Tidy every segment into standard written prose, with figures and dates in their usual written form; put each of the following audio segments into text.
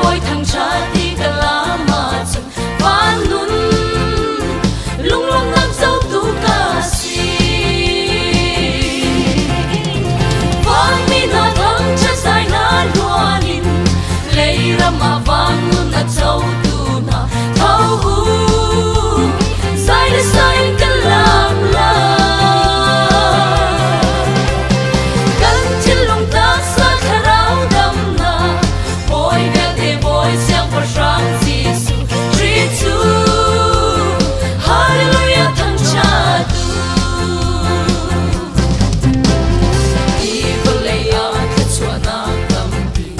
bôi thằng cha đi cả lá mà chẳng phán nun lung lung ngắm dấu tu ca si vang mi na thang cha sai na luanin lấy ra mà vang nun na dấu tu na thâu hu sai để sai cả làm la gần trên lòng ta sa khá ráo đầm na bôi đẹp để bôi sang vào sáng Giêsu Christu Hallelujah thằng cha tu đi vào lấy áo thật xóa na tâm tình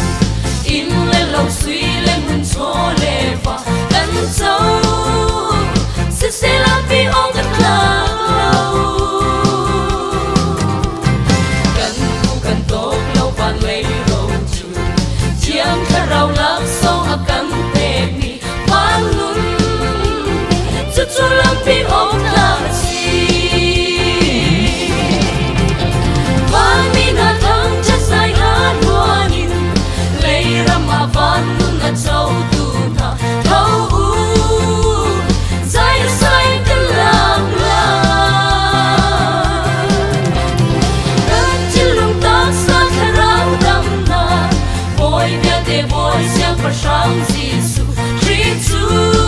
in lên lòng suy lên muốn cho lệ và gần sâu sẽ làm vì ông thật lâu cần khu cần tốt lâu và lấy đầu chủ chiếm khá rau lắm sâu ở căn tệ mi phán luôn chút chút làm vì ông làm gì phán mi na thang chắc sai hát hoa nhìn lấy ra mà phán luôn là châu tu na thâu sai sai cái làm la gần trên lòng ta sa khá ráo đầm na bôi đẹp để bôi sang vào sáng Giêsu Christu